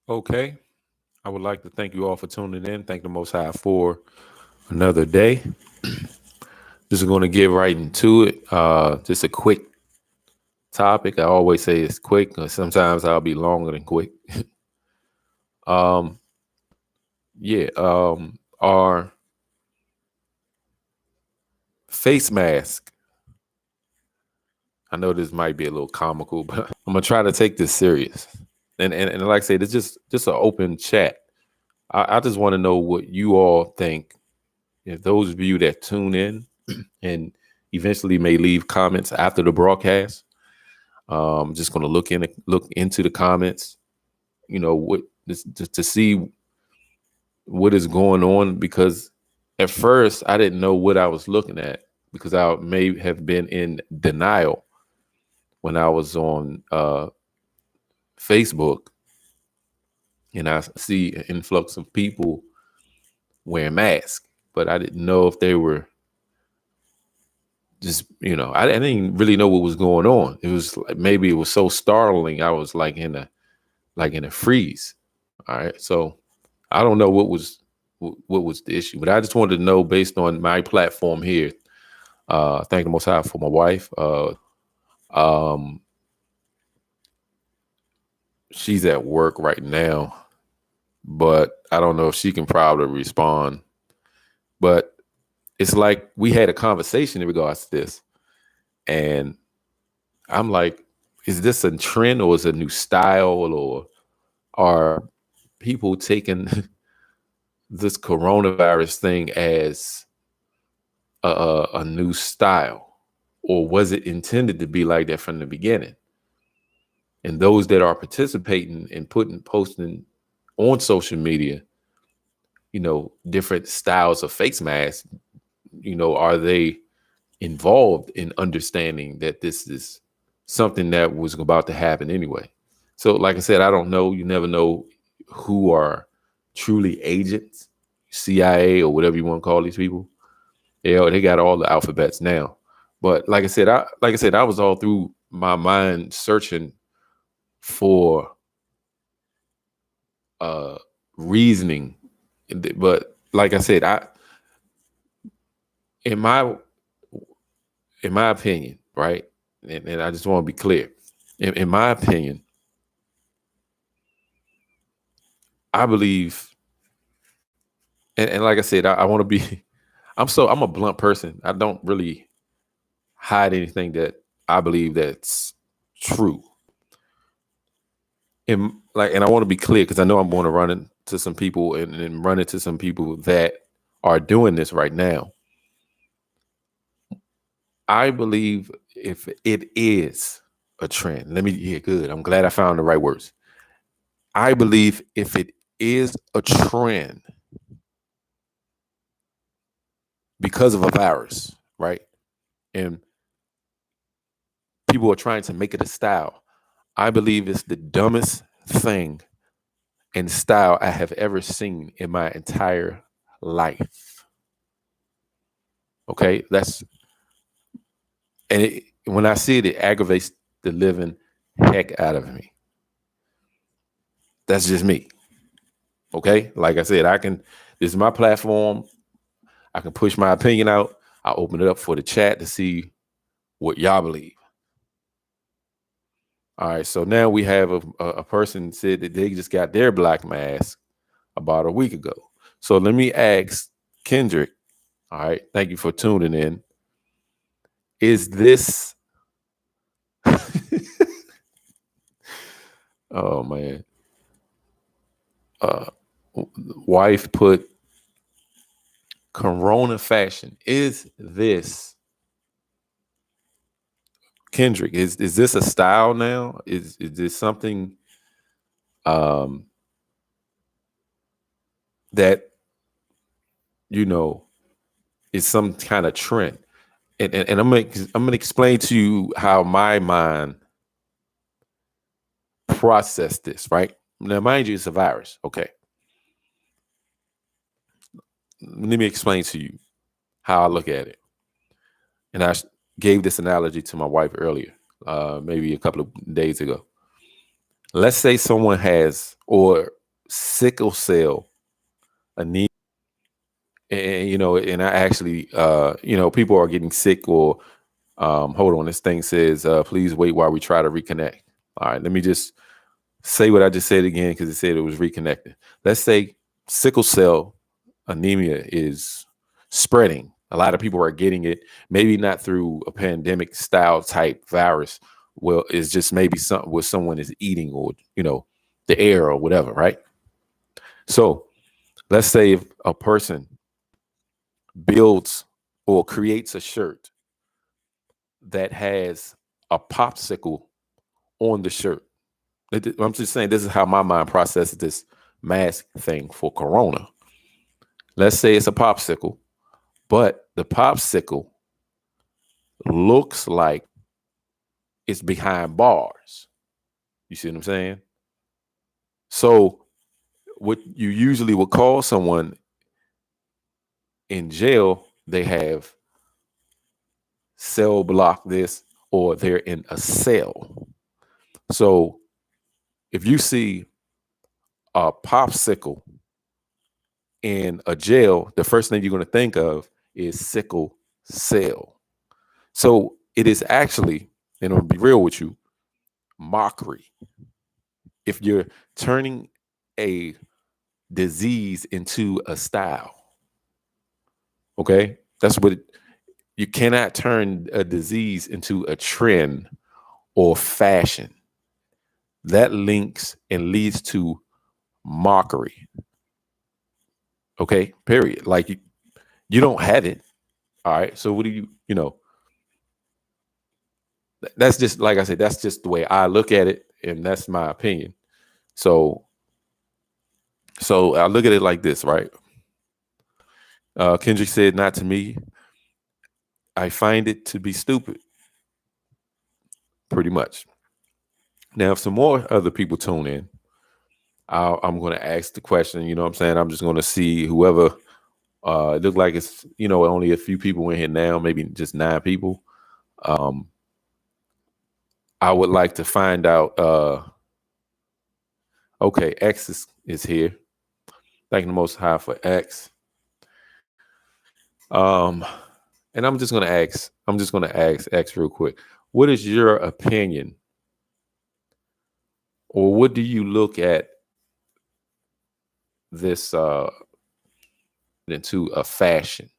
Okay. I would like to thank you all for tuning in. Thank the Most High for another day. Just going to get right into it. Just a quick topic. I always say it's quick, but sometimes I'll be longer than quick. um, yeah. Our face mask. I know this might be a little comical, but I'm gonna try to take this serious. And like I said, it's just an open chat. I just want to know what you all think. If those of you that tune in and eventually may leave comments after the broadcast, just going to look into the comments. What just to see what is going on, because at first I didn't know what I was looking at, because I may have been in denial when I was on Facebook and I see an influx of people wearing masks, but I didn't know if they were just, I didn't really know what was going on. It was like, maybe it was so startling. I was like in a freeze. All right. So I don't know what was the issue, but I just wanted to know, based on my platform here. Thank the Most High for my wife. Um, she's at work right now, but I don't know if she can probably respond. But it's like we had a conversation in regards to this, and I'm like, is this a trend, or is it a new style, or are people taking this coronavirus thing as a new style, or was it intended to be like that from the beginning? And those that are participating and posting on social media, different styles of face masks, are they involved in understanding that this is something that was about to happen anyway? So, like I said, I don't know. You never know who are truly agents, CIA or whatever you want to call these people. Yeah, they got all the alphabets now. But like I said, I was all through my mind searching for uh reasoning. But like I said, I in my in my opinion, right? And I just want to be clear. In my opinion, I believe, and like I said, I want to be I'm a blunt person. I don't really hide anything that I believe that's true. And I want to be clear, because I know I'm going to run into some people and run into some people that are doing this right now. I believe if it is a trend, good. I'm glad I found the right words. I believe if it is a trend because of a virus, right? And people are trying to make it a style. I believe it's the dumbest thing and style I have ever seen in my entire life. Okay, when I see it, it aggravates the living heck out of me. That's just me. Okay, like I said, This is my platform. I can push my opinion out. I open it up for the chat to see what y'all believe. All right, so now we have a person said that they just got their black mask about a week ago. So let me ask Kendrick. All right, thank you for tuning in. Is this? Oh man, uh, wife put Corona fashion. Is this Kendrick? Is this a style now? Is this something um that you know is some kind of trend? And I'm gonna explain to you how my mind processed this. Right now, mind you, it's a virus. Okay, let me explain to you how I look at it. And gave this analogy to my wife earlier, maybe a couple of days ago. Let's say someone has, or sickle cell anemia. And and I actually, people are getting sick, or hold on, this thing says, please wait while we try to reconnect. All right, let me just say what I just said again, because it said it was reconnecting. Let's say sickle cell anemia is spreading. A lot of people are getting it, maybe not through a pandemic style type virus. Well, it's just maybe something where someone is eating, or, the air or whatever, right? So let's say if a person builds or creates a shirt that has a popsicle on the shirt. I'm just saying, this is how my mind processes this mask thing for corona. Let's say it's a popsicle, but the popsicle looks like it's behind bars. You see what I'm saying? So what you usually would call someone in jail, they have cell block this, or they're in a cell. So if you see a popsicle in a jail, the first thing you're going to think of is sickle cell. So it is actually, and I'll be real with you, mockery. If you're turning a disease into a style, okay, that's what you cannot turn a disease into a trend or fashion. That links and leads to mockery. Okay, period. Like you don't have it. All right. So what do that's just, like I said, that's just the way I look at it, and that's my opinion. So I look at it like this, right? Kendrick said, "Not to me. I find it to be stupid." Pretty much. Now, if some more other people tune in, I'm going to ask the question. You know what I'm saying? I'm just going to see whoever. It looked like it's only a few people in here now, maybe just 9 people. I would like to find out. Okay, X is here. Thank the Most High for X. And I'm just gonna ask X real quick. What is your opinion, or what do you look at this into a fashion?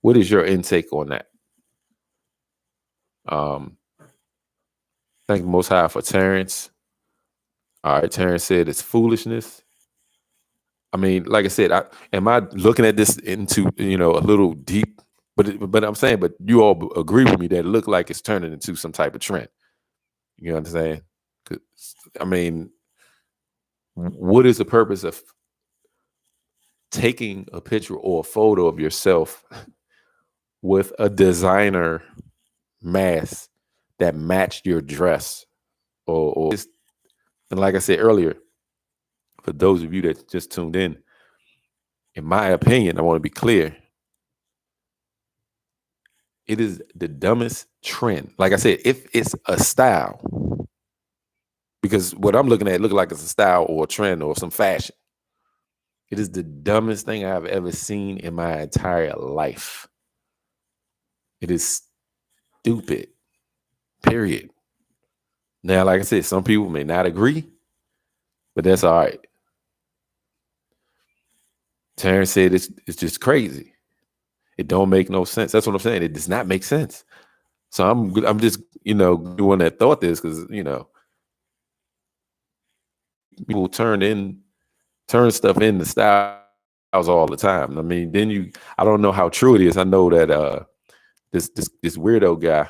What is your intake on that? Thank the Most High for Terrence. All right, Terrence said it's foolishness. I mean, like I said, am I looking at this into a little deep? But I'm saying, but you all agree with me that it looked like it's turning into some type of trend. You know what I'm saying? I mean, what is the purpose of taking a picture or a photo of yourself with a designer mask that matched your dress? And like I said earlier, for those of you that just tuned in my opinion, I want to be clear, it is the dumbest trend. Like I said, if it's a style, because what I'm looking at look like it's a style or a trend or some fashion, it is the dumbest thing I've ever seen in my entire life. It is stupid, period. Now, like I said, some people may not agree, but that's all right. Terrence said it's just crazy. It don't make no sense. That's what I'm saying. It does not make sense. So I'm just the one that thought this, because people turn stuff into styles all the time. I mean, then I don't know how true it is. I know that this weirdo guy,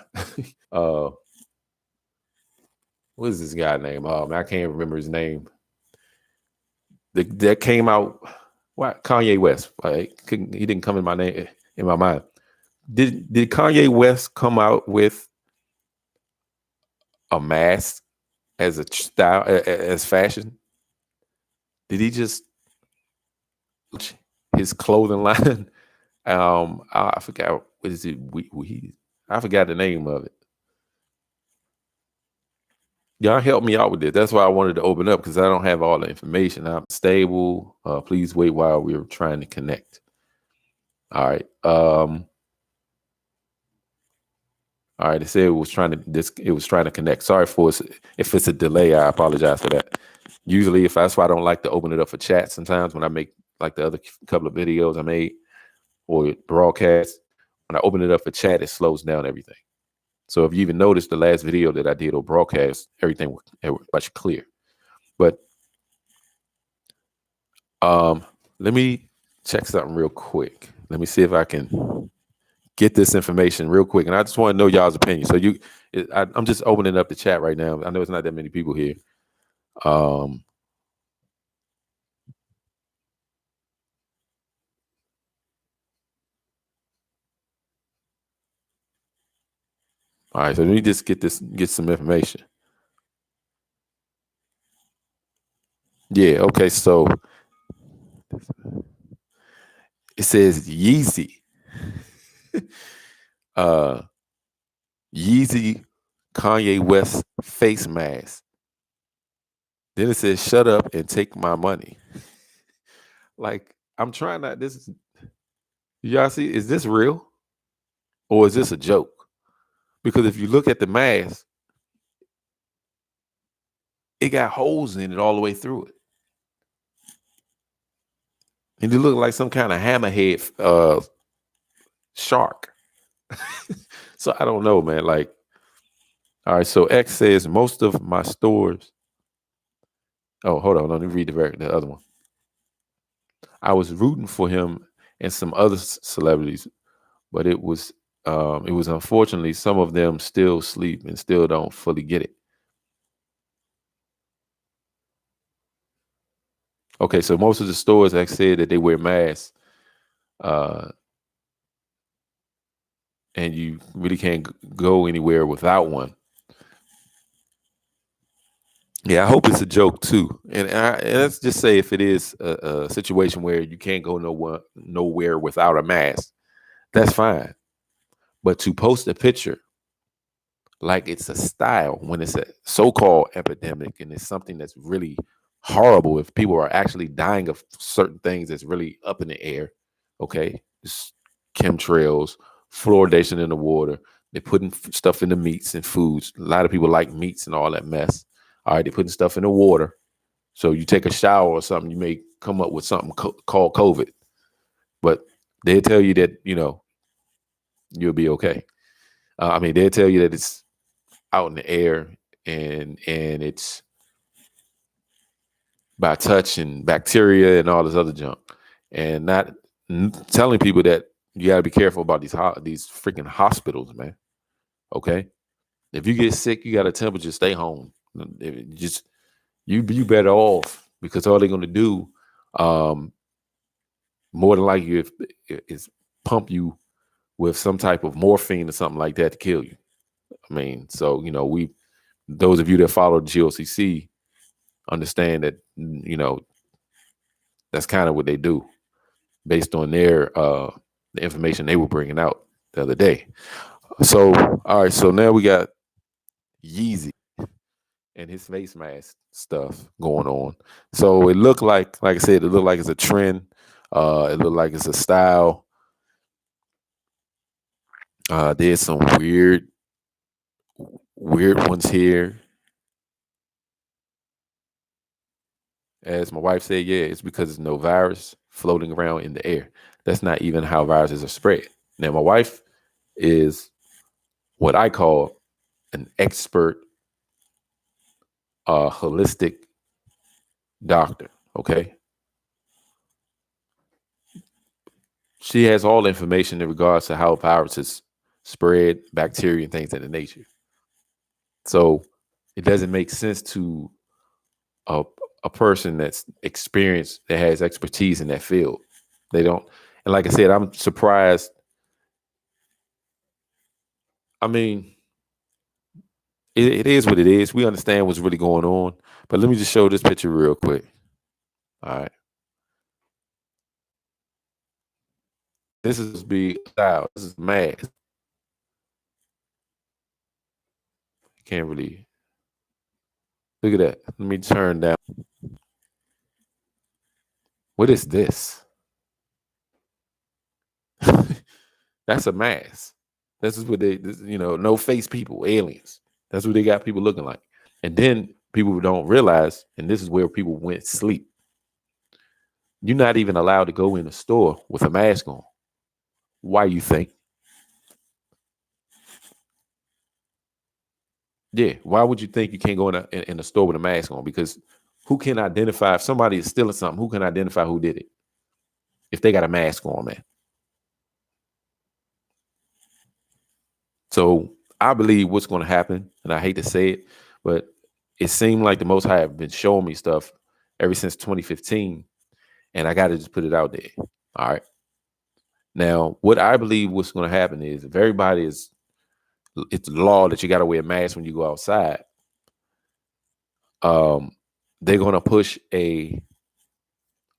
what is this guy name? I can't remember his name. That came out. What? Kanye West. He didn't come in my mind. Did Kanye West come out with a mask as a style, as fashion? Did he just his clothing line? I forgot, what is it? I forgot the name of it. Y'all help me out with this. That's why I wanted to open up because I don't have all the information. I'm stable. Please wait while we're trying to connect. All right. All right. It said it was trying to it was trying to connect. Sorry for if it's a delay. I apologize for that. Usually, if that's why I don't like to open it up for chat. Sometimes when I make like the other couple of videos I made or broadcast, when I open it up for chat, it slows down everything. So if you even noticed the last video that I did or broadcast, everything was much clear. But let me check something real quick. Let me see if I can get this information real quick. And I just want to know y'all's opinion. So I'm just opening up the chat right now. I know it's not that many people here. All right, so let me just get some information. Yeah, okay, so it says Yeezy. Yeezy Kanye West face mask. Then it says shut up and take my money. Like, I'm trying not y'all see, is this real? Or is this a joke? Because if you look at the mask, it got holes in it all the way through it. And it looked like some kind of hammerhead shark. So I don't know, man. Like, all right, so X says most of my stores. Oh, hold on. Let me read the other one. I was rooting for him and some other celebrities, but it was unfortunately some of them still sleep and still don't fully get it. Okay, so most of the stores, like said, that they wear masks, and you really can't go anywhere without one. Yeah, I hope it's a joke too. And let's just say if it is a situation where you can't go nowhere without a mask, that's fine. But to post a picture like it's a style when it's a so-called epidemic and it's something that's really horrible, if people are actually dying of certain things that's really up in the air, okay, it's chemtrails, fluoridation in the water, they're putting stuff in the meats and foods. A lot of people like meats and all that mess. All right, they're putting stuff in the water. So you take a shower or something, you may come up with something called COVID, but they tell you that you'll be okay. I mean, they'll tell you that it's out in the air and it's by touch and bacteria and all this other junk, and not telling people that you got to be careful about these freaking hospitals, man. Okay, if you get sick, you got a temperature, stay home. Just you better off because all they're gonna do, more than likely, is pump you with some type of morphine or something like that to kill you. I mean, so those of you that follow GOCC understand that that's kind of what they do based on the information they were bringing out the other day. So all right, so now we got Yeezy and his face mask stuff going on. So it looked like I said, it looked like it's a trend. It looked like it's a style. There's some weird ones here. As my wife said, yeah, it's because there's no virus floating around in the air. That's not even how viruses are spread. Now, my wife is what I call an expert holistic doctor. Okay. She has all the information in regards to how viruses spread, bacteria, and things of that nature. So it doesn't make sense to a person that's experienced, that has expertise in that field. They don't. And like I said, I'm surprised. I mean, it is what it is. We understand what's really going on. But let me just show this picture real quick. All right. This is be style. This is mask. Can't really. Look at that. Let me turn down. What is this? That's a mask. This is what no face people, aliens. That's what they got people looking like. And then people don't realize, and this is where people went sleep. You're not even allowed to go in a store with a mask on. Why you think? Yeah. Why would you think you can't go in a store with a mask on? Because who can identify if somebody is stealing something? Who can identify who did it if they got a mask on, man? So I believe what's going to happen, and I hate to say it, but it seemed like the Most High have been showing me stuff ever since 2015, and I got to just put it out there. All right. Now, what I believe what's going to happen is if everybody it's the law that you got to wear a mask when you go outside. They're going to push a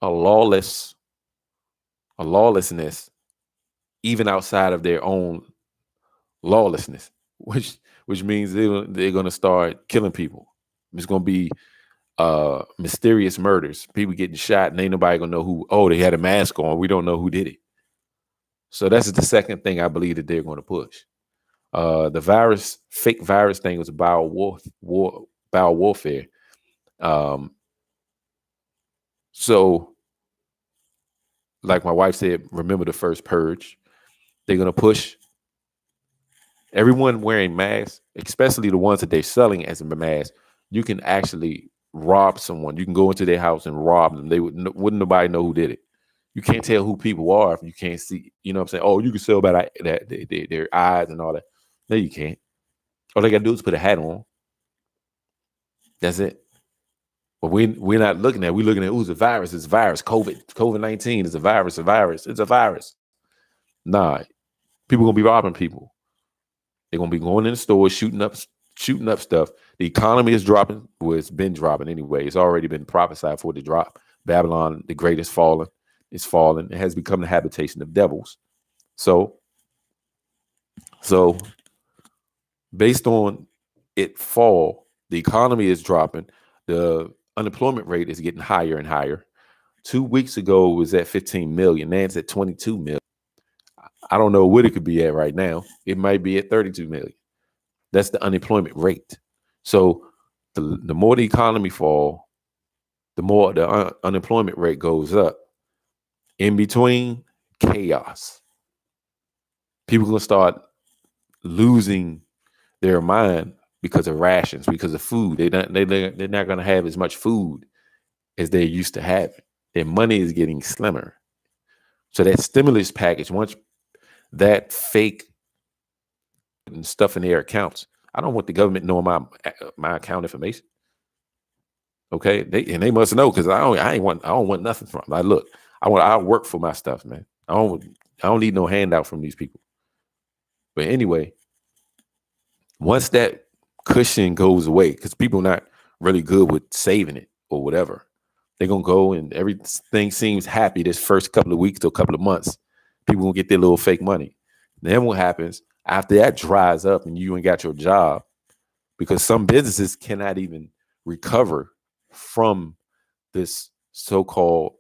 lawlessness even outside of their own lawlessness, which means they're going to start killing people. It's going to be mysterious murders, people getting shot, and ain't nobody gonna know who. Oh, they had a mask on. We don't know who did it. So that's the second thing I believe that they're going to push. The fake virus thing was bowel warfare. So, like my wife said, remember the first purge. They're gonna push everyone wearing masks, especially the ones that they're selling as a mask. You can actually rob someone. You can go into their house and rob them. They wouldn't nobody know who did it. You can't tell who people are if you can't see. You know what I'm saying? Oh, you can sell by their eyes and all that. No, you can't. All they gotta do is put a hat on. That's it. But we're not looking at. We're looking at, it's a virus. It's a virus. COVID-19 is a virus. A virus. It's a virus. Nah, people gonna be robbing people. They're gonna be going in the stores, shooting up stuff. The economy is dropping. Well, it's been dropping anyway. It's already been prophesied for it to drop. Babylon, the great, is fallen. It's fallen. It has become the habitation of devils. So based on it fall, the economy is dropping. The unemployment rate is getting higher and higher. 2 weeks ago, it was at 15 million. Now it's at 22 million. I don't know what it could be at right now. It might be at 32 million. That's the unemployment rate. So the more the economy fall, the more the unemployment rate goes up. In between, chaos. People are going to start losing their mind because of rations, because of food. They're not going to have as much food as they're used to having. Their money is getting slimmer. So that stimulus package, once that fake and stuff in their accounts, I don't want the government knowing my account information. Okay, they must know, because I don't want nothing from them. Look, I work for my stuff, man. I don't need no handout from these people. But anyway, once that cushion goes away, because people are not really good with saving it or whatever, they're gonna go and everything seems happy this first couple of weeks to a couple of months. People gonna get their little fake money. Then what happens after that dries up and you ain't got your job, because some businesses cannot even recover from this so-called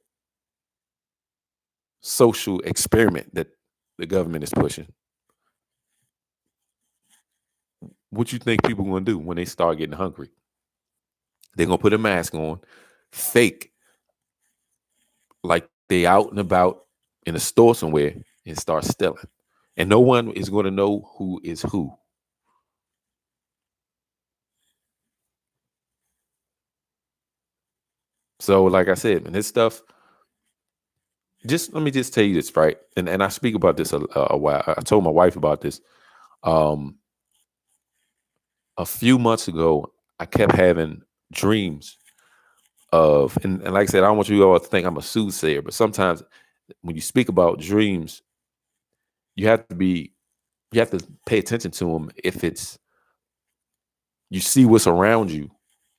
social experiment that the government is pushing. What you think people are going to do when they start getting hungry? They're going to put a mask on, fake like they out and about in a store somewhere, and start stealing. And no one is going to know who is who. So, like I said, man, this stuff, let me just tell you this, right? And I speak about this a while. I told my wife about this. A few months ago, I kept having dreams of, and like I said, I don't want you all to think I'm a soothsayer, but sometimes when you speak about dreams, you have to pay attention to them. If it's, you see what's around you,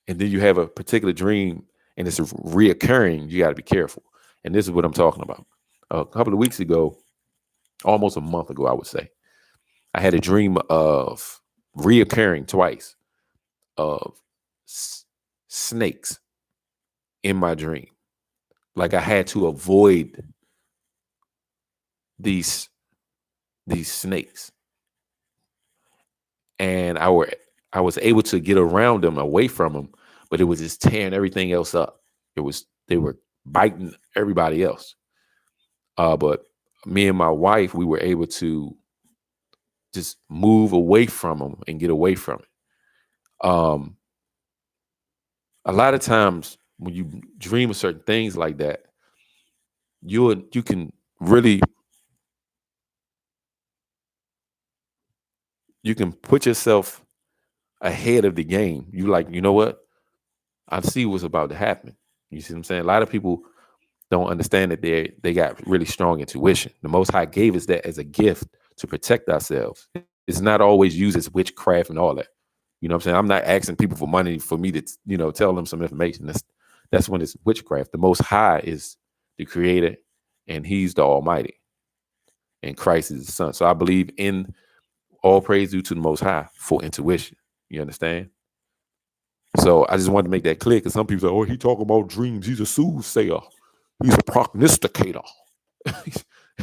and then you have a particular dream and it's reoccurring, you got to be careful. And this is what I'm talking about. A couple of weeks ago, almost a month ago, I would say, I had a dream of reoccurring twice of snakes in my dream. Like I had to avoid these snakes, and I was able to get around them, away from them, but it was just tearing everything else up. They were biting everybody else. But me and my wife, we were able to just move away from them and get away from it. A lot of times when you dream of certain things like that, you can really, you can put yourself ahead of the game. You like, you know what? I see what's about to happen. You see what I'm saying? A lot of people don't understand that they got really strong intuition. The Most High gave us that as a gift to protect ourselves. It's not always used as witchcraft and all that. You know what I'm saying? I'm not asking people for money for me to, tell them some information. That's when it's witchcraft. The Most High is the creator, and he's the Almighty, and Christ is the Son. So I believe in all praise due to the Most High for intuition. You understand? So I just wanted to make that clear, because some people say, oh, he talking about dreams. He's a soothsayer. He's a prognosticator.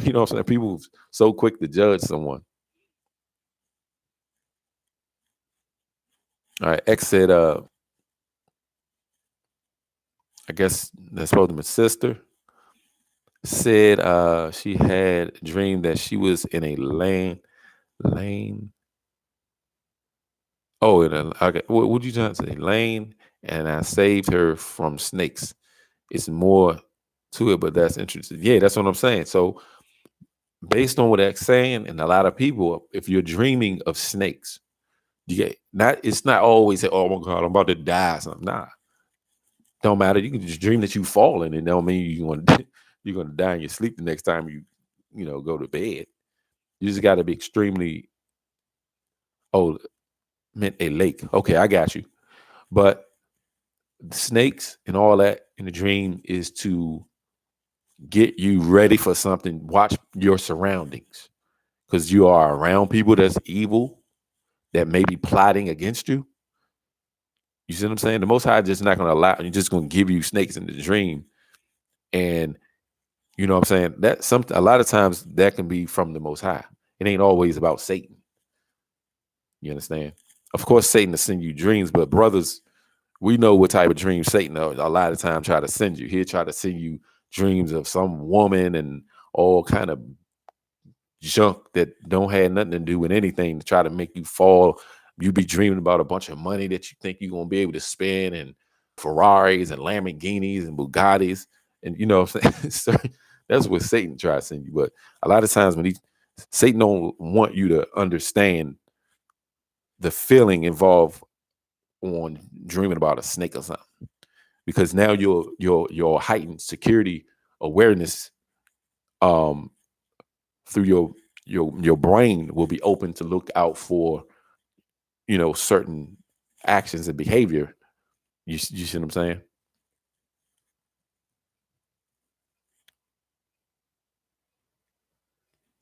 You know what I'm saying? People so quick to judge someone. All right, X said, I guess that's supposed to be my sister, said she had a dream that she was in a lane. Oh, okay. What would you trying to say? Lane, and I saved her from snakes. It's more to it, but that's interesting. Yeah, that's what I'm saying. So based on what X saying, and a lot of people, if you're dreaming of snakes, you get not. It's not always say, "Oh my God, I'm about to die." Or something. Nah, don't matter. You can just dream that you falling, and don't mean you're gonna die in your sleep the next time you go to bed. You just got to be extremely. Oh, meant a lake. Okay, I got you. But snakes and all that in the dream is to get you ready for something. Watch your surroundings, because you are around people that's evil, that may be plotting against you. You see what I'm saying? The Most High just not going to allow. He's just going to give you snakes in the dream, and you know what I'm saying. That something. A lot of times that can be from the Most High. It ain't always about Satan. You understand? Of course, Satan will send you dreams, but brothers, we know what type of dreams Satan a lot of time try to send you. He'll try to send you dreams of some woman and all kind of junk that don't have nothing to do with anything, to try to make you fall. You be dreaming about a bunch of money that you think you're gonna be able to spend, and Ferraris and Lamborghinis and Bugattis, and you know what I'm saying. So that's what Satan tries to send you. But a lot of times when Satan don't want you to understand the feeling involved on dreaming about a snake or something, because now your heightened security awareness, um through your brain, will be open to look out for certain actions and behavior. You see what I'm saying?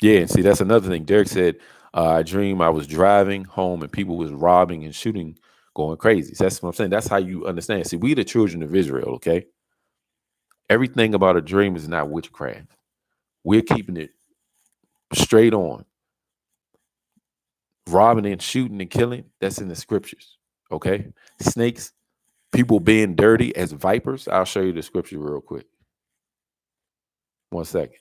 Yeah, and see, that's another thing. Derek said, I dream I was driving home and people was robbing and shooting, going crazy. So that's what I'm saying. That's how you understand. See, we the children of Israel, okay? Everything about a dream is not witchcraft. We're keeping it straight on. Robbing and shooting and killing, that's in the scriptures. Okay. Snakes, people being dirty as vipers. I'll show you the scripture real quick. 1 second.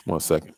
1 second.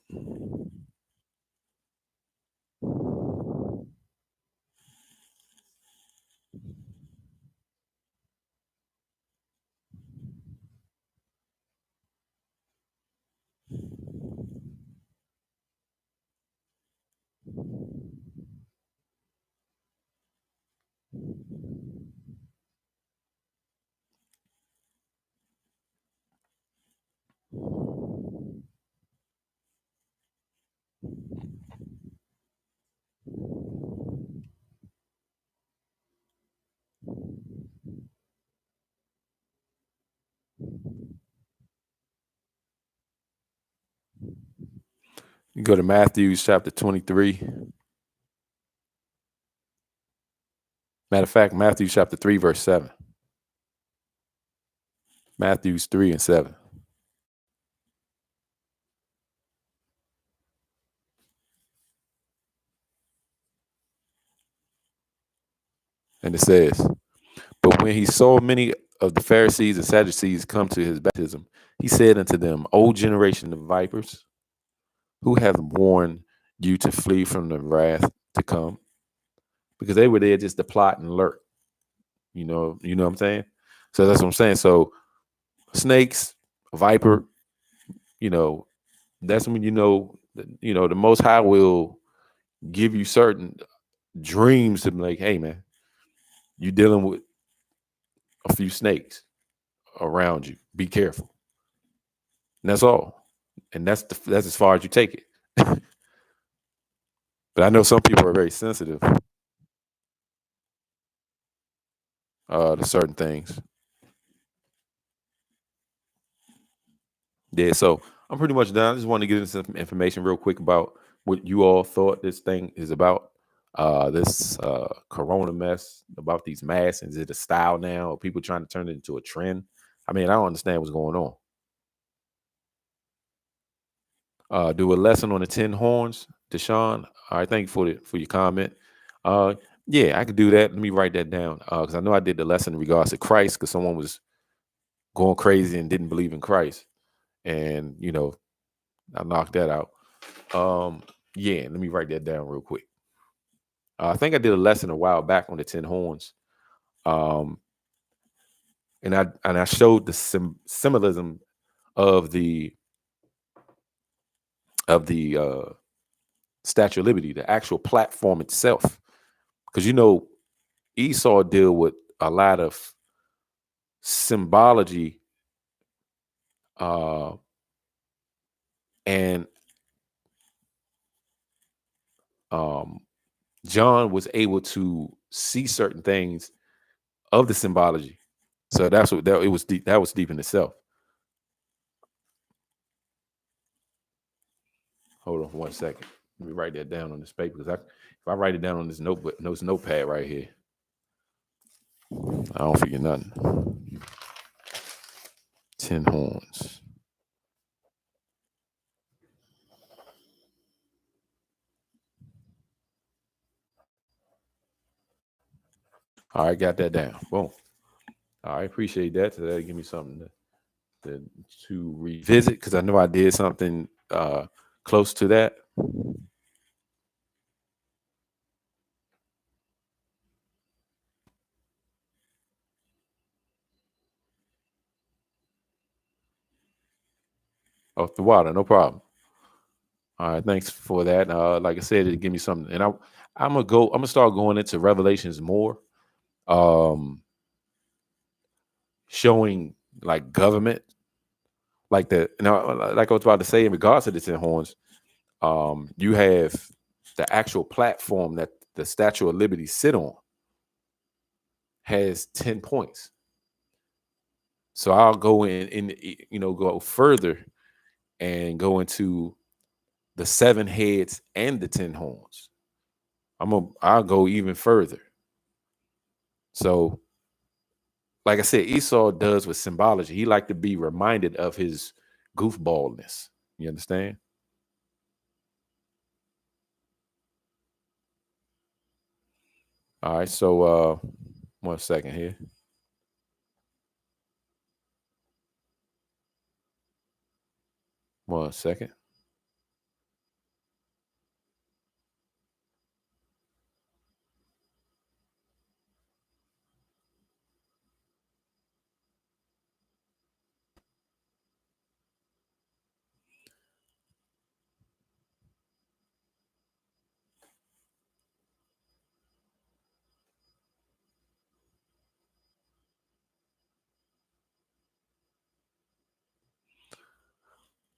You go to Matthew chapter 23. Matter of fact, Matthew chapter 3, verse 7. Matthew's 3 and 7. And it says, but when he saw many of the Pharisees and Sadducees come to his baptism, he said unto them, O generation of vipers, who hath warned you to flee from the wrath to come? Because they were there just to plot and lurk. You know what I'm saying? So that's what I'm saying. So snakes, viper, that's when the Most High will give you certain dreams to be like, hey man, you dealing with a few snakes around you. Be careful. And that's all. And that's as far as you take it. But I know some people are very sensitive to certain things. Yeah, so I'm pretty much done. I just want to get into some information real quick about what you all thought this thing is about. This corona mess, about these masks. Is it a style now, or people trying to turn it into a trend? I mean, I don't understand what's going on. Do a lesson on the 10 horns, Deshaun. All right, thank you for your comment. Yeah, I could do that. Let me write that down because I know I did the lesson in regards to Christ because someone was going crazy and didn't believe in Christ, and I knocked that out. Yeah, let me write that down real quick. I think I did a lesson a while back on the 10 horns, and I showed the symbolism of the Statue of Liberty, the actual platform itself, because Esau deal with a lot of symbology, and John was able to see certain things of the symbology. So that's what it was deep. That was deep in itself. Hold on for 1 second. Let me write that down on this paper because if I write it down on this notepad right here, I don't forget nothing. 10 horns. All right, got that down. Boom. All right, appreciate that. So that give me something to revisit because I know I did something close to that. Off the water, no problem. All right, thanks for that. Like I said, it give me something, and I'm gonna start going into Revelations more, showing like government, like like I was about to say in regards to the 10 horns. You have the actual platform that the Statue of Liberty sit on has 10 points. So I'll go go further and go into the 7 heads and the 10 horns. I'll go even further. So, like I said, Esau does with symbology. He like to be reminded of his goofballness. You understand? All right. So, 1 second here. One second.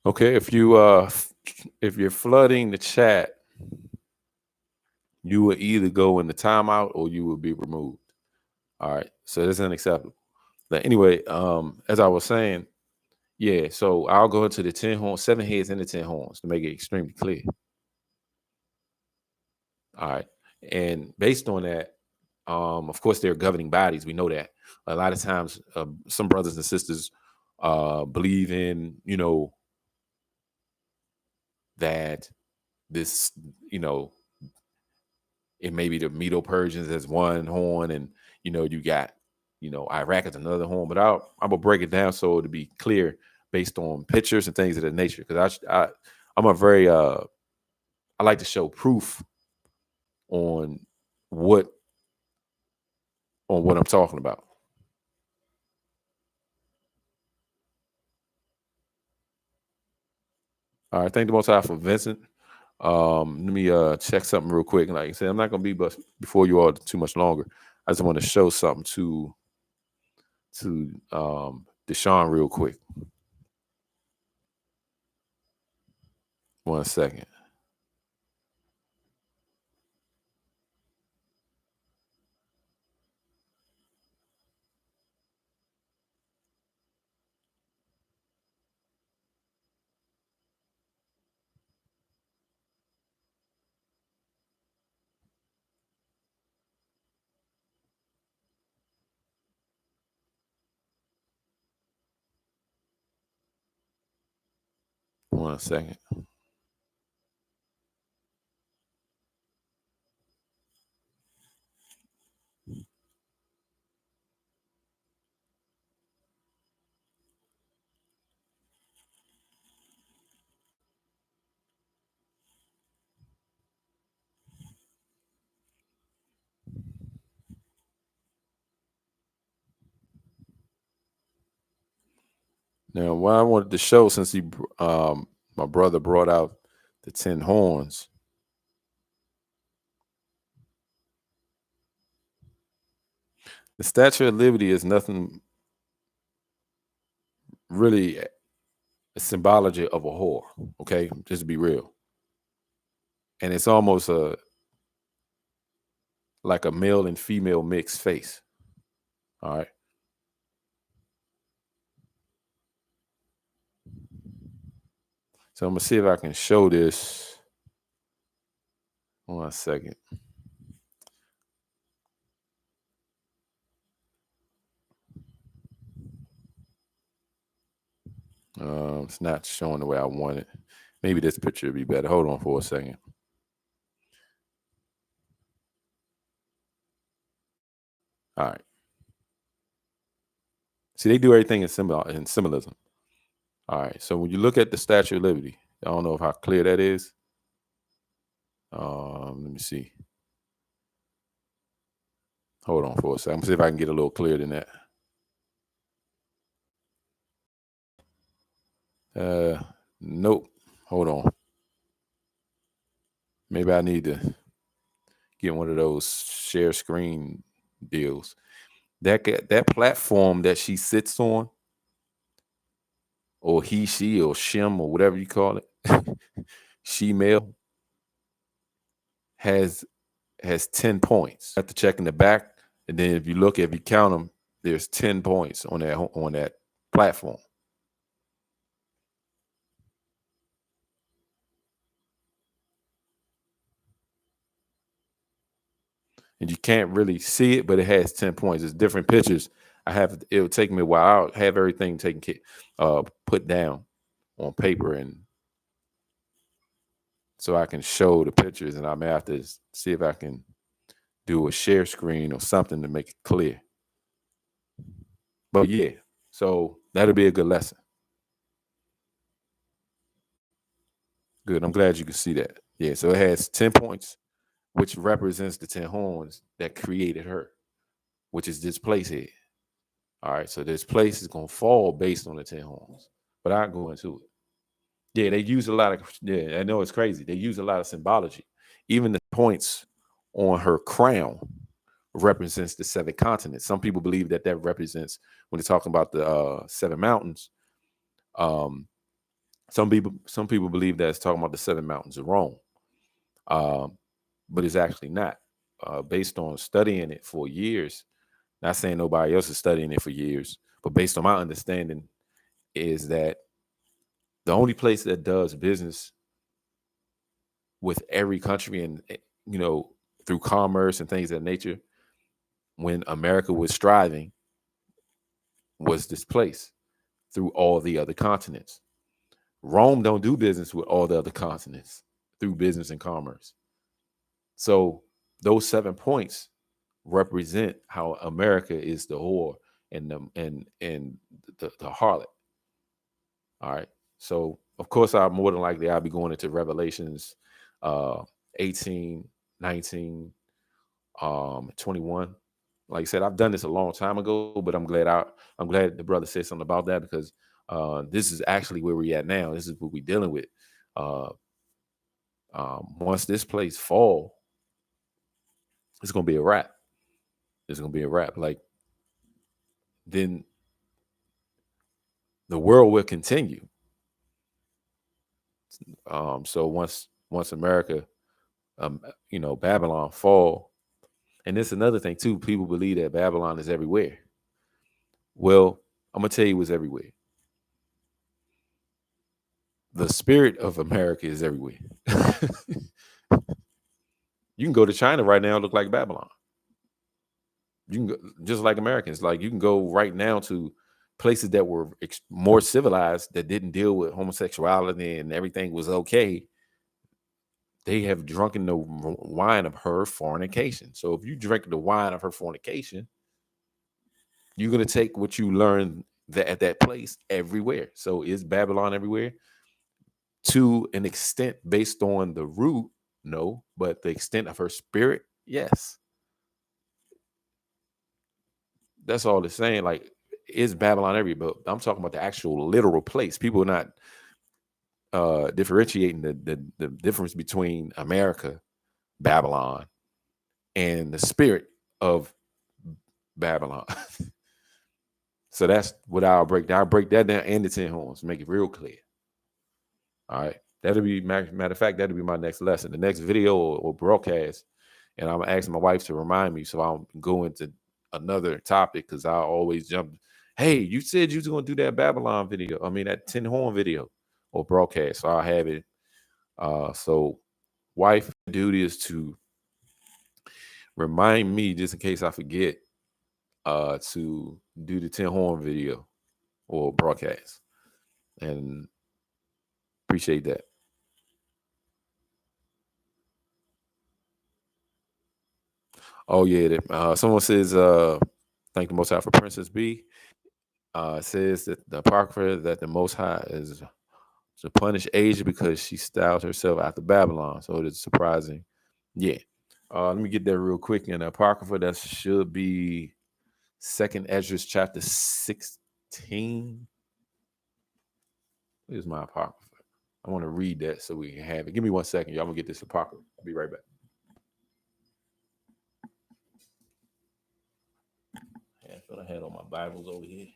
Okay, if you're flooding the chat, you will either go in the timeout or you will be removed. All right, so this is unacceptable. But anyway, as I was saying, yeah, so I'll go into the 10 horns, 7 heads and the 10 horns to make it extremely clear. All right. And based on that, of course, they're governing bodies. We know that. A lot of times, some brothers and sisters believe in, that this, you know, it may be the Medo Persians as one horn, and you got, Iraq as another horn. But I'm gonna break it down so to be clear based on pictures and things of that nature. Because I'm a very I like to show proof on what I'm talking about. All right, thank the Most High for Vincent. Let me check something real quick. Like I said, I'm not gonna be before you all too much longer. I just want to show something to Deshaun real quick. 1 second. One second. Now, what I wanted to show, since my brother brought out the 10 horns, the Statue of Liberty is nothing really a symbology of a whore. Okay, just to be real, and it's almost like a male and female mixed face. All right. So I'm gonna see if I can show this. 1 second. It's not showing the way I want it. Maybe this picture would be better. Hold on for a second. All right. See, they do everything in symbolism. All right. So when you look at the Statue of Liberty, I don't know how clear that is. Let me see. Hold on for a second. I'm gonna see if I can get a little clearer than that. Nope. Hold on. Maybe I need to get one of those share screen deals. That platform that she sits on, or he, she, or shim, or whatever you call it, she male has 10 points. You have to check in the back, and then if you count them, there's 10 points on that platform. And you can't really see it, but it has 10 points. It's different pictures. It'll take me a while. I'll have everything put down on paper, and so I can show the pictures, and I may have to see if I can do a share screen or something to make it clear. But yeah, so that'll be a good lesson. Good. I'm glad you can see that. Yeah, so it has 10 points, which represents the 10 horns that created her, which is this place here. All right, so this place is gonna fall based on the 10 horns, but I'll go into it. Yeah, they use a lot of, yeah, I know it's crazy. They use a lot of symbology. Even the points on her crown represents the 7 continents. Some people believe that represents, when they're talking about the 7 mountains. Um, some people believe that it's talking about the 7 mountains of Rome, but it's actually not. Based on studying it for years, Not saying nobody else is studying it for years, but based on my understanding, is that the only place that does business with every country and through commerce and things of that nature, when America was striving, was this place through all the other continents. Rome don't do business with all the other continents through business and commerce. So those 7 points represent how America is the whore and the harlot. All right. So of course, more than likely I'll be going into Revelations 18, 19, 21. Like I said, I've done this a long time ago, but I'm glad the brother said something about that, because this is actually where we're at now. This is what we're dealing with. Once this place fall, it's gonna be a wrap. It's gonna be a wrap. Like, then the world will continue. So once America, Babylon fall, and this is another thing too. People believe that Babylon is everywhere. Well, I'm gonna tell you what's everywhere. The spirit of America is everywhere. You can go to China right now, look like Babylon. You can go, just like Americans, like you can go right now to places that were more civilized, that didn't deal with homosexuality and everything was okay. They have drunken the wine of her fornication. So if you drink the wine of her fornication, you're going to take what you learned at that place everywhere. So is Babylon everywhere? To an extent, based on the root, no, but the extent of her spirit, yes. That's all it's saying. Like, is Babylon everywhere? But I'm talking about the actual literal place. People are not differentiating the difference between America, Babylon, and the spirit of Babylon. So that's what I'll break down. I'll break that down and the 10 horns, make it real clear. All right. That'll be, matter of fact, that'll be my next lesson, the next video or broadcast. And I'm asking my wife to remind me so I'll go into another topic, because I always jump. Hey, you said you was going to do that Babylon video. I mean, that 10 horn video or broadcast. So I'll have it. So wife duty is to remind me, just in case I forget, to do the 10 horn video or broadcast. And appreciate that. Oh yeah, someone says, "Thank the Most High for Princess B." Says that the Apocrypha that the Most High is to punish Asia because she styled herself after Babylon. So it is surprising. Yeah. Let me get there real quick. In the Apocrypha, that should be Second Ezra chapter 16. Here's my Apocrypha. I want to read that so we can have it. Give me 1 second, y'all. I'm gonna get this Apocrypha. I'll be right back. I thought I had all my Bibles over here.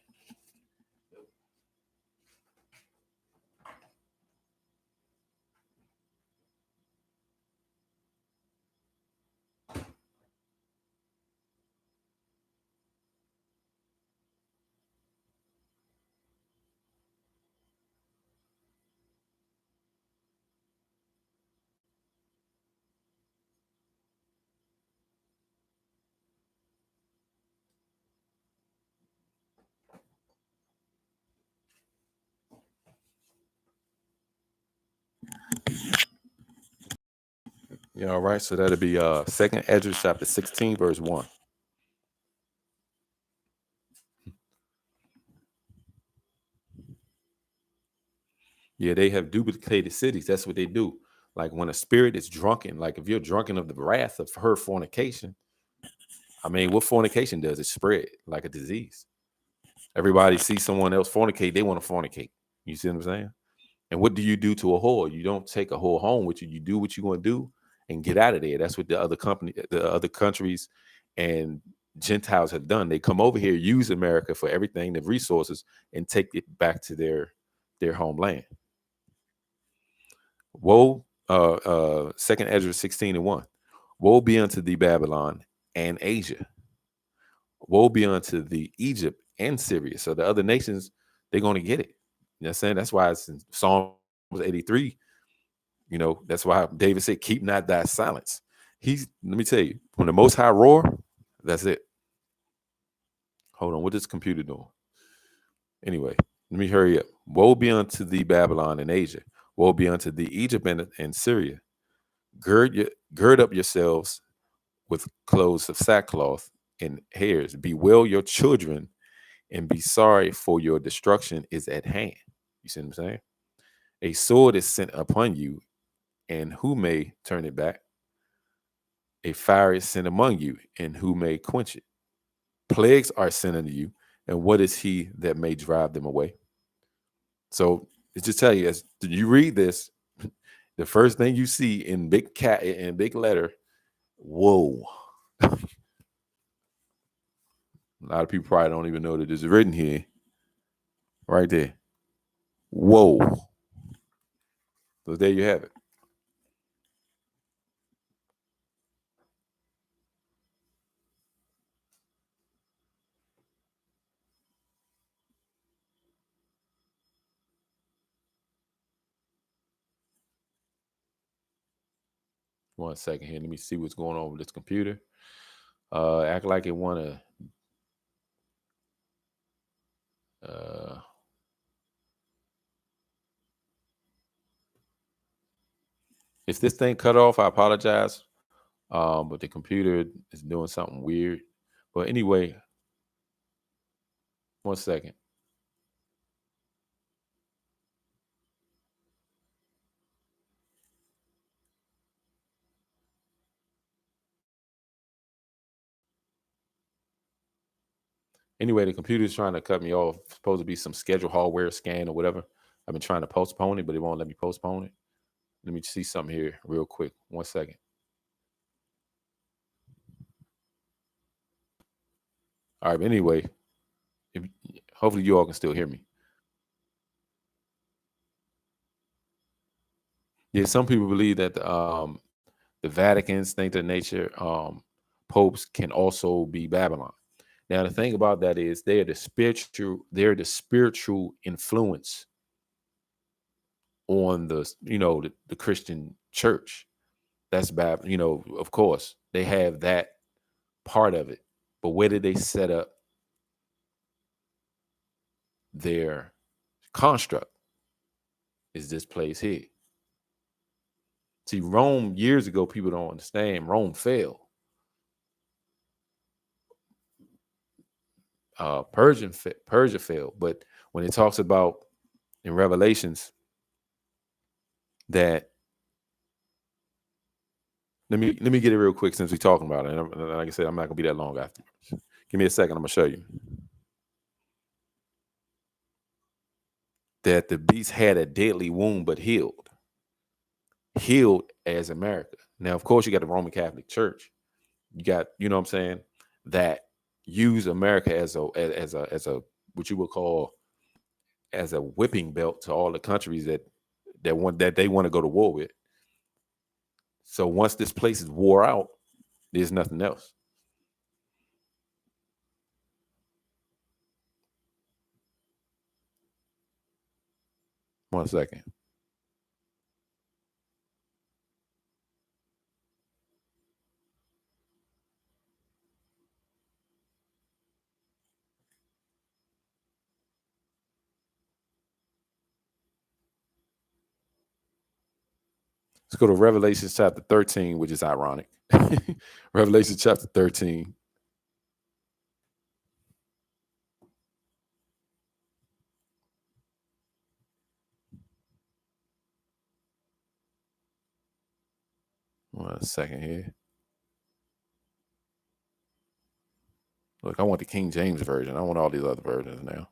Yeah, all right. So that'll be Second Ezra chapter 16, verse 1. Yeah, they have duplicated cities. That's what they do. Like when a spirit is drunken, like if you're drunken of the wrath of her fornication, I mean, what fornication does, it spread like a disease. Everybody sees someone else fornicate, they want to fornicate. You see what I'm saying? And what do you do to a whore? You don't take a whore home with you. You do what you're going to do and get out of there. That's what the other countries and Gentiles have done. They come over here, use America for everything, the resources, and take it back to their homeland. Woe, Second Ezra 16:1. Woe be unto thee, Babylon and Asia. woe be unto the Egypt and Syria. So the other nations, they're going to get it. You know what I'm saying? That's why it's in Psalms 83. That's why David said, keep not thy silence. Let me tell you, when the Most High roar, that's it. Hold on, what is computer doing? Anyway, let me hurry up. Woe be unto thee, Babylon and Asia. Woe be unto thee, Egypt and Syria. Gird up yourselves with clothes of sackcloth and hairs. Bewail your children and be sorry, for your destruction is at hand. You see what I'm saying? A sword is sent upon you, and who may turn it back? A fire is sent among you, and who may quench it? Plagues are sent unto you, and what is he that may drive them away? So it's just tell you, as you read this, the first thing you see in big letter, whoa. A lot of people probably don't even know that it's written here, right there. Whoa. So there you have it. One second here. Let me see what's going on with this computer. Act like it want to. If this thing cut off, I apologize. But the computer is doing something weird. But anyway, one second. Anyway, the computer's trying to cut me off. It's supposed to be some scheduled hardware scan or whatever. I've been trying to postpone it, but it won't let me postpone it. Let me see something here real quick. One second. All right. But anyway, hopefully you all can still hear me. Yeah, some people believe that the Vatican's things of nature, popes can also be Babylon. Now the thing about that is they're the spiritual influence on the Christian church. That's bad. Of course, they have that part of it. But where did they set up their construct? Is this place here? See, Rome years ago, people don't understand. Rome fell. Persia fell. But when it talks about in Revelations that, let me get it real quick since we're talking about it. And like I said, I'm not gonna be that long afterwards. Give me a second. I'm gonna show you that the beast had a deadly wound, but healed as America. Now, of course, you got the Roman Catholic Church. You got, what I'm saying, that use America as a what you would call as a whipping belt to all the countries that they want to go to war with. So once this place is wore out, there's nothing else. One second. Let's go to Revelation chapter 13, which is ironic. Revelation chapter 13. One second here. Look, I want the King James version. I want all these other versions now.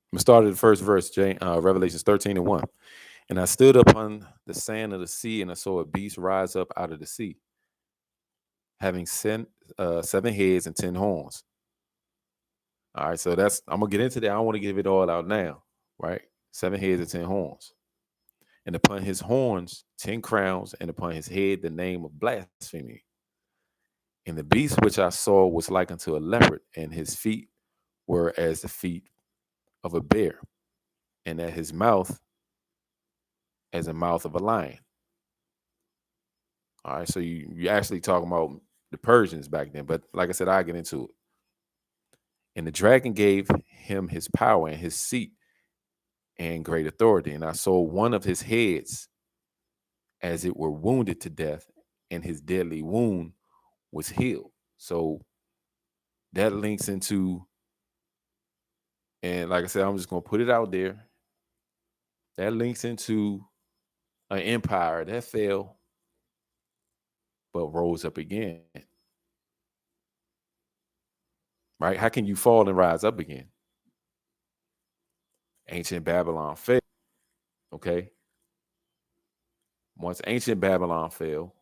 I'm going to start at the first verse, Revelations 13 and 1. And I stood upon the sand of the sea, and I saw a beast rise up out of the sea, having 7 heads and 10 horns, All right, so that's I'm gonna get into that. I don't want to give it all out now, right? 7 heads and 10 horns. And upon his horns, 10 crowns, and upon his head the name of blasphemy. And the beast which I saw was like unto a leopard, and his feet were as the feet of a bear, and at his mouth as the mouth of a lion. All right, so you actually talking about the Persians back then, but like I said, I get into it. And the dragon gave him his power and his seat and great authority. And I saw one of his heads as it were wounded to death, and his deadly wound was healed. So that links into, and like I said, I'm just gonna put it out there. That links into an empire that fell but rose up again. Right? How can you fall and rise up again? Ancient Babylon fell. Okay. Once ancient Babylon fell,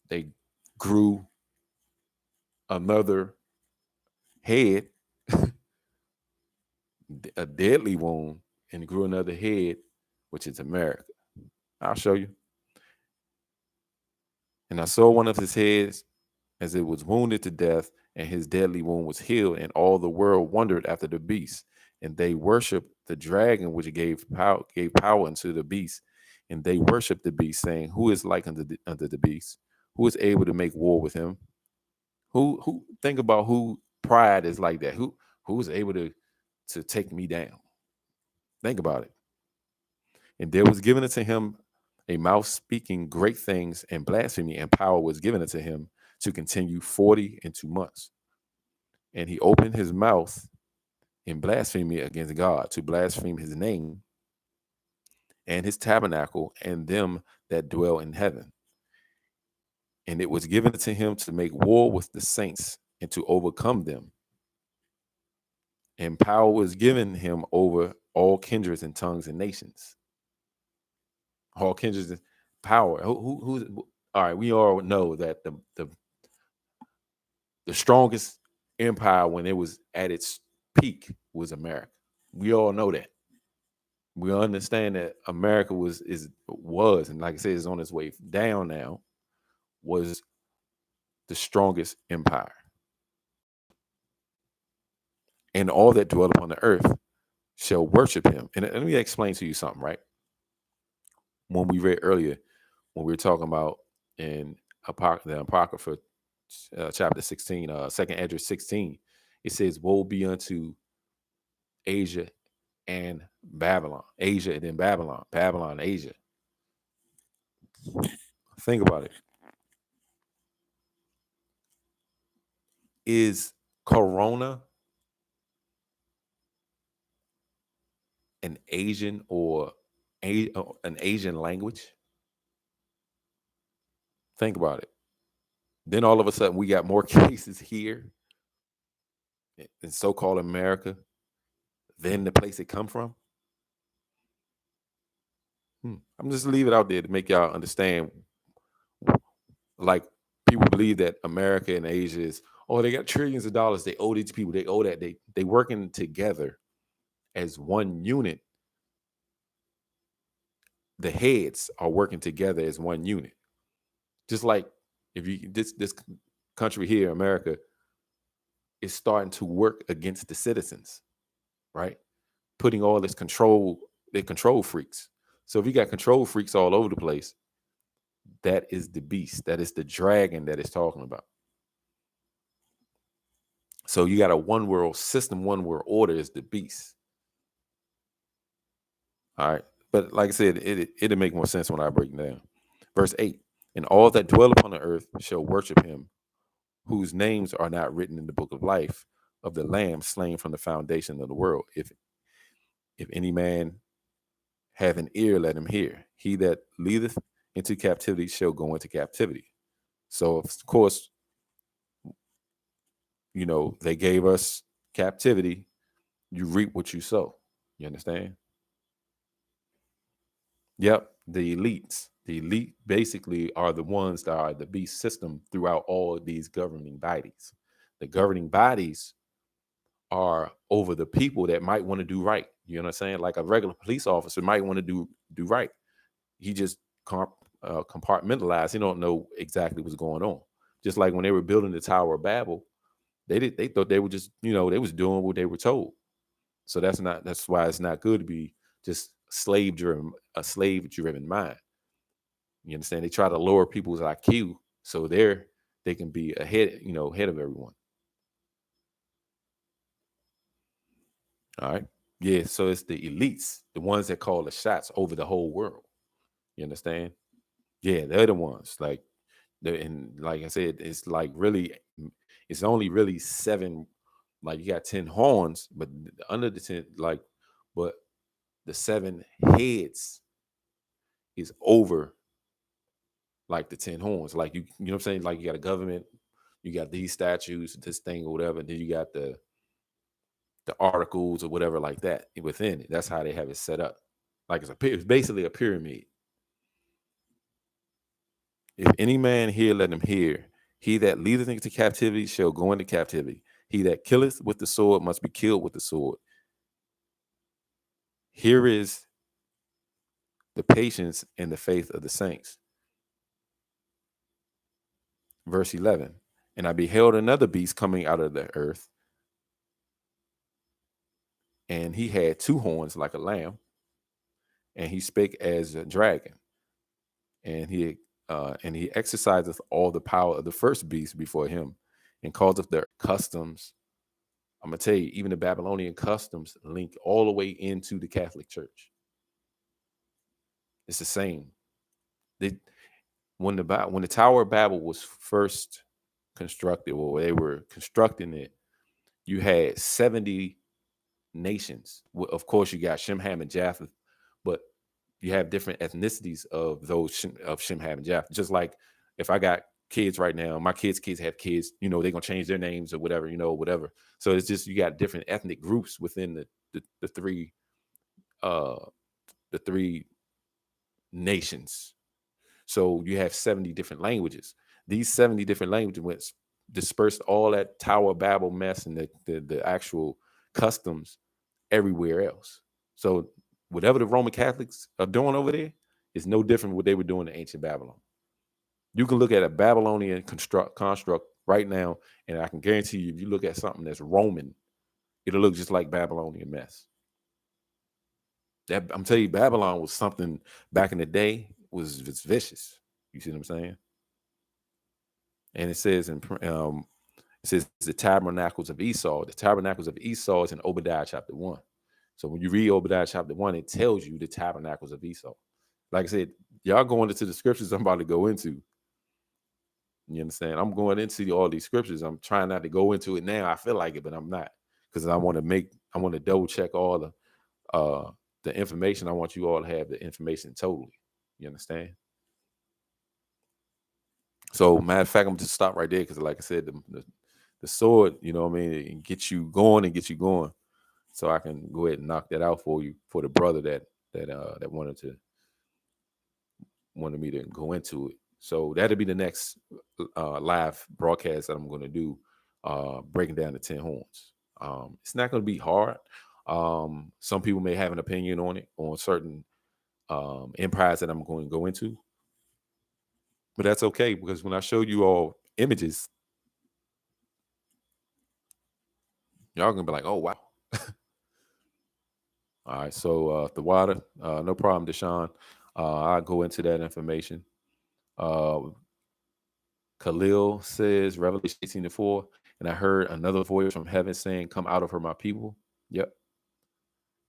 they grew another head, a deadly wound, and grew another head, which is America. I'll show you. And I saw one of his heads as it was wounded to death, and his deadly wound was healed, and all the world wondered after the beast. And they worshiped the dragon, which gave power unto the beast. And they worshiped the beast, saying, "Who is like unto the beast? Who is able to make war with him?" Who think about who pride is like that? Who is able to take me down? Think about it. And there was given unto him a mouth speaking great things and blasphemy, and power was given unto him to continue 40 and 2 months. And he opened his mouth in blasphemy against God, to blaspheme his name and his tabernacle and them that dwell in heaven. And it was given to him to make war with the saints and to overcome them. And power was given him over all kindreds and tongues and nations. All kindreds and power. Who's all right? We all know that the strongest empire when it was at its peak was America. We all know that. We understand that America was, and like I said, is on its way down now, was the strongest empire. And all that dwell upon the earth shall worship him. And let me explain to you something, right? When we read earlier, when we were talking about in the Apocrypha, chapter 16, 2nd Esdras 16, it says, "Woe be unto Asia and Babylon." Asia and then Babylon. Babylon, Asia. Think about it. Is Corona an Asian or an Asian language? Think about it. Then all of a sudden we got more cases here in so-called America than the place it come from. I'm just leave it out there to make y'all understand. Like, people believe that America and Asia is, oh, they got trillions of dollars. They owe these people. They owe that. They working together as one unit. The heads are working together as one unit. Just like if you this country here, America, is starting to work against the citizens, right? Putting all this control, they control freaks. So if you got control freaks all over the place, that is the beast. That is the dragon that it's talking about. So you got a one world system, one world order is the beast. All right. But like I said, it'll make more sense when I break it down. Verse 8, "And all that dwell upon the earth shall worship him, whose names are not written in the book of life of the Lamb slain from the foundation of the world. If any man have an ear, let him hear. He that leadeth into captivity shall go into captivity." So of course, they gave us captivity. You reap what you sow. You understand? Yep. The elites. The elite basically are the ones that are the beast system throughout all of these governing bodies. The governing bodies are over the people that might want to do right. You know what I'm saying? Like a regular police officer might want to do right. He just compartmentalized. He don't know exactly what's going on. Just like when they were building the Tower of Babel, they thought they were just, they was doing what they were told. So that's why it's not good to be just a slave driven mind. You understand? They try to lower people's IQ so they can be ahead of everyone. All right. Yeah. So it's the elites, the ones that call the shots over the whole world. You understand? Yeah, they're the ones. And like I said, it's like really, it's only really 7. Like you got 10 horns, but under the 10, but the 7 heads is over like the 10 horns. Like you know what I'm saying? Like you got a government, you got these statues, this thing or whatever, and then you got the articles or whatever like that within it. That's how they have it set up. Like it's basically a pyramid. If any man hear, let him hear. He that leadeth into captivity shall go into captivity. He that killeth with the sword must be killed with the sword. Here is the patience and the faith of the saints. Verse 11. And I beheld another beast coming out of the earth, and he had 2 horns like a lamb, and he spake as a dragon, and he exerciseth all the power of the first beast before him, and causeth their customs. I'm gonna tell you, even the Babylonian customs link all the way into the Catholic Church. It's the same. When the Tower of Babel was first constructed, or they were constructing it, you had 70 nations. Of course, you got Shem, Ham, and Japheth, but you have different ethnicities of those of Shem, Ham, and Japheth. Just like if I got kids right now, my kids have kids, they're gonna change their names or whatever, whatever. So it's just you got different ethnic groups within the three nations. So you have 70 different languages. These 70 different languages went dispersed all that Tower of Babel mess and the actual customs everywhere else. So whatever the Roman Catholics are doing over there is no different from what they were doing in ancient Babylon. You can look at a Babylonian construct right now, and I can guarantee you, if you look at something that's Roman, it'll look just like Babylonian mess. I'm telling you, Babylon was something back in the day, was vicious. You see what I'm saying? And it says the tabernacles of Esau. The tabernacles of Esau is in Obadiah chapter 1. So when you read Obadiah chapter 1, it tells you the tabernacles of Esau. Like I said, y'all going into the scriptures I'm about to go into. You understand? I'm going into all these scriptures. I'm trying not to go into it now. I feel like it, but I'm not, because I want to double check all the information. I want you all to have the information totally. You understand? So matter of fact, I'm just stop right there, because like I said, the sword, it gets you going, so I can go ahead and knock that out for you, for the brother that wanted me to go into it. So that'll be the next live broadcast that I'm going to do, breaking down the 10 horns. It's not going to be hard. Some people may have an opinion on it, on certain empires that I'm going to go into, but that's okay, because when I show you all images, y'all gonna be like, oh wow. All right, so the water, no problem, Deshaun. I'll go into that information. Khalil says, Revelation 18:4, and I heard another voice from heaven saying, come out of her, my people. Yep.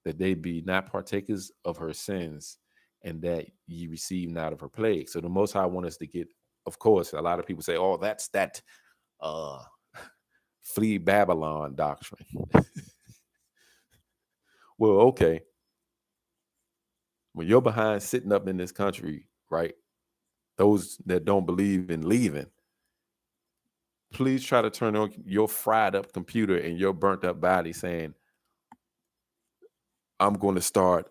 That they be not partakers of her sins, and that ye receive not of her plague. So the Most High want us to get, of course, a lot of people say, oh, that's that flee Babylon doctrine. Well, okay. When you're behind sitting up in this country, right? Those that don't believe in leaving, please try to turn on your fried up computer and your burnt up body saying, I'm going to start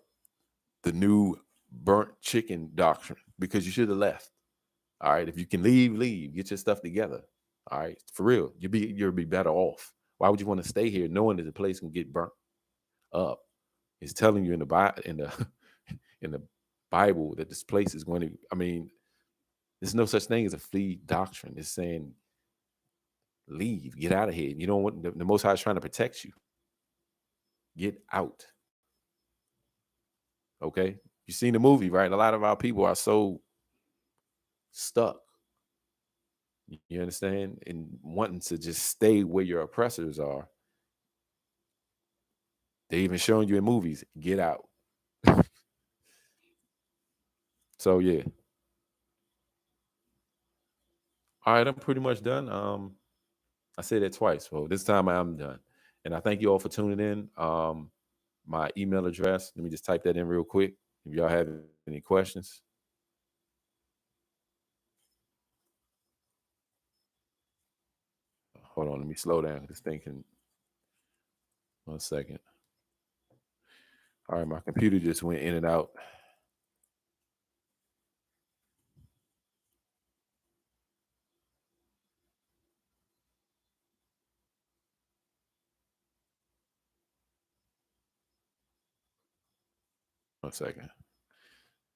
the new burnt chicken doctrine, because you should have left. All right. If you can leave, get your stuff together. All right, for real, you'll be better off. Why would you want to stay here knowing that the place can get burnt up? It's telling you in the in the Bible that this place is going to. I mean, there's no such thing as a flee doctrine. It's saying leave, get out of here. You don't want the Most High is trying to protect you. Get out. Okay, you seen the movie, right? A lot of our people are so stuck. You understand? And wanting to just stay where your oppressors are. They even showing you in movies, get out. So yeah. All right, I'm pretty much done. I said that twice. Well, this time I'm done. And I thank you all for tuning in. My email address, let me just type that in real quick. If y'all have any questions. Hold on, let me slow down. Just thinking 1 second. All right, my computer just went in and out. One second.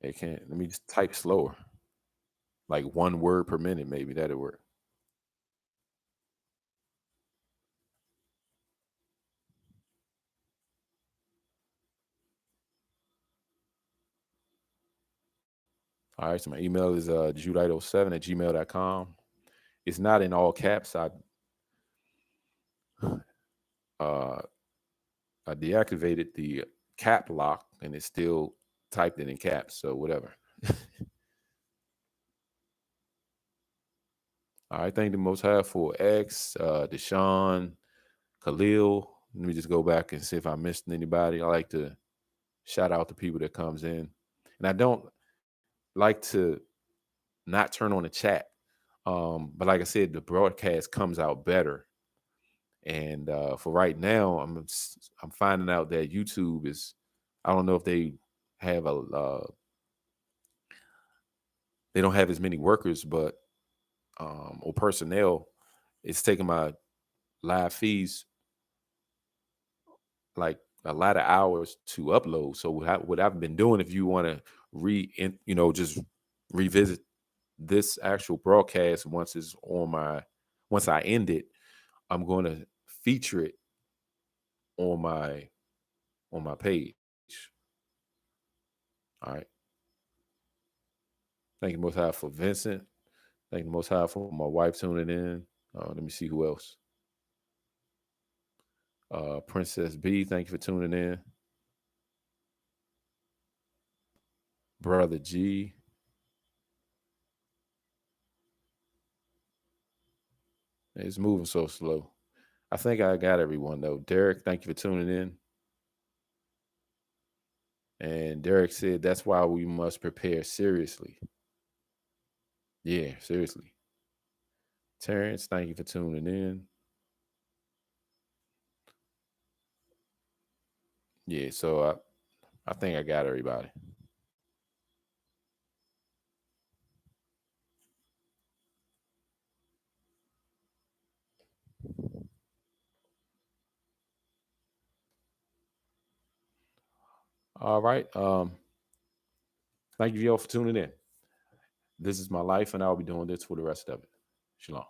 It can't. Let me just type slower. Like 1 word per minute, maybe that'll work. All right, so my email is judite07@gmail.com. It's not in all caps. Uh, I deactivated the cap lock and it's still typed it in caps. So whatever. All right, thank the Most High for X, Deshaun, Khalil. Let me just go back and see if I missed anybody. I like to shout out the people that comes in, and I don't like to not turn on the chat. But like I said, the broadcast comes out better. And for right now, I'm finding out that YouTube is. I don't know if they have they don't have as many workers, but or personnel. It's taking my live feeds like a lot of hours to upload. So what I've been doing, if you want to just revisit this actual broadcast once I end it, I'm going to feature it on my page. All right. Thank you most high for Vincent. Thank you most high for my wife tuning in. Let me see who else. Princess B, thank you for tuning in. Brother G. It's moving so slow. I think I got everyone though. Derek, thank you for tuning in. And Derek said that's why we must prepare seriously. Yeah, seriously. Terrence, thank you for tuning in. Yeah, so I think I got everybody. All right. Thank you all for tuning in. This is my life, and I'll be doing this for the rest of it. Shalom.